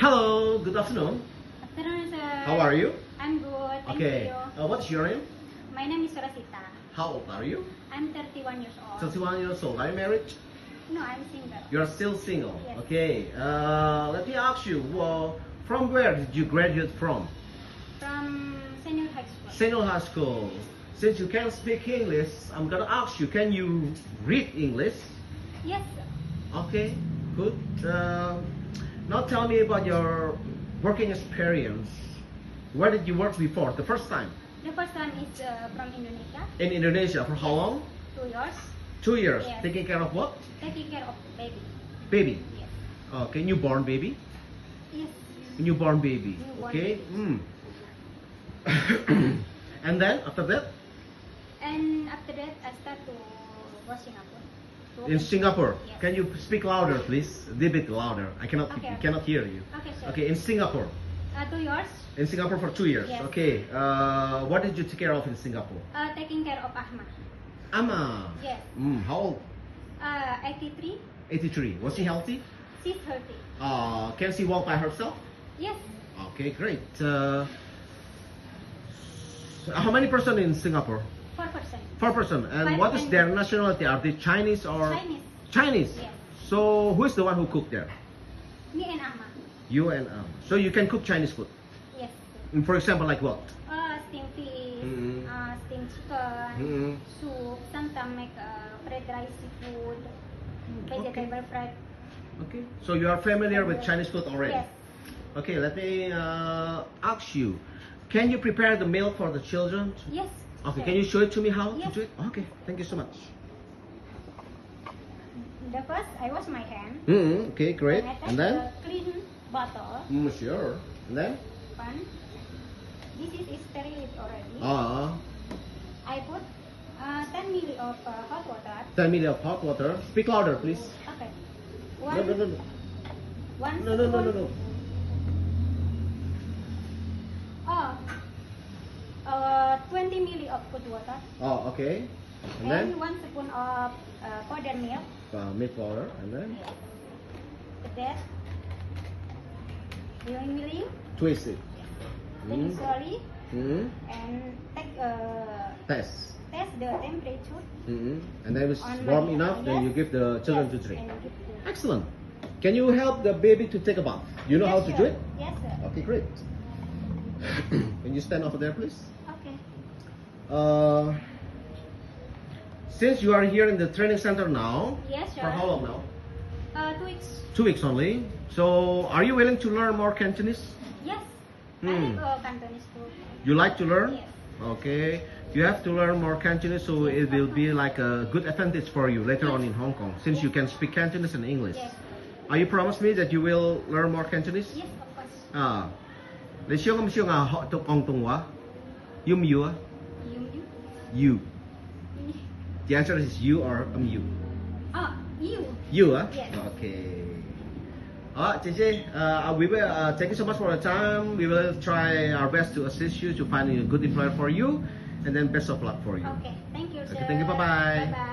Hello, good afternoon. Afternoon, sir. How are you? I'm good. Thank Okay. you. What's your name? My name is Rosita. How old are you? I'm 31 years old. 31 years old. Are you married? No, I'm single. You're still single. Yes. Okay. Let me ask you. From where did you graduate from? From senior high school. Senior high school. Since you can't speak English, I'm gonna ask you. Can you read English? Yes, sir. Okay. Good. Now tell me about your working experience. Where did you work before? The first time? The first one is from Indonesia. In Indonesia. For how long? 2 years. 2 years. Yes. Taking care of what? Taking care of baby. Baby. Yes. Okay, newborn baby. Yes. Newborn baby. Newborn Okay. baby. And then after that, And after that, I start to go Singapore. To work in Singapore. Yes. Can you speak louder, please? A little bit louder. I cannot Okay. cannot hear you. Okay, sir. Okay, in Singapore. 2 years. In Singapore for 2 years. Yes. Okay. What did you take care of in Singapore? Taking care of Ahma. Ama. Yes. How old? 83. 83. Was she healthy? She's 30. Can she walk by herself? Yes. Okay, great. How many person in Singapore? 4%. 4%. And Five what is and- their nationality? Are they Chinese or Chinese. Chinese? Yes. So who is the one who cooked there? Me and Ahma. You and So you can cook Chinese food. Yes. For example, like what? Steamed fish, Mm. steamed chicken, Mm. soup, sometimes make fried rice seafood, vegetable fried. Okay. So you are familiar with Chinese food already. Yes. Okay. Let me ask you. Can you prepare the meal for the children? Yes. Okay. sir. Can you show it to me how Yes. to do it? Okay. Thank you so much. The first, I wash my hand. Okay. Great. I take And then? the clean bottle. Sure. And then? One. This is sterile already. Uh, I put 10 ml of hot water. 10 ml of hot water. Speak louder, please. Okay. No, no, no, no. One No, no, no, no, spoon- no. Oh. 20 ml of cold water. Oh, okay. And And then? 1 spoon of powdered milk. Milk powder. And then? Yes. With that, milling, Twist it. then Mm. slowly, Mm. and take Test. test the temperature. And then it's On warm my- enough, then yes. you give the children Yes, to drink. and give to- Excellent. Can you help the baby to take a bath? You know how Yes, to sir. do it? Yes, sir. Okay, great. Can you stand over there, please? Okay. Since you are here in the training center now, Yes, sir. for how long now? 2 weeks. 2 weeks only. So, are you willing to learn more Cantonese? Yes. Hmm. I like Cantonese too. You like to learn? Yes. Okay. You have to learn more Cantonese, so it will be like a good advantage for you later on in Hong Kong, since you can speak Cantonese and English. Yes. Are you promise me that you will learn more Cantonese? Yes, of course. 你想唔想學讀廣東話？要唔要啊？ You. You. The answer is you or you. Oh, you. You, huh? Yes. Okay. JJ, we will thank you so much for your time. We will try our best to assist you to find a good employer for you, and then best of luck for you. Okay. Thank you, sir. Okay, thank you. Bye-bye. Bye-bye.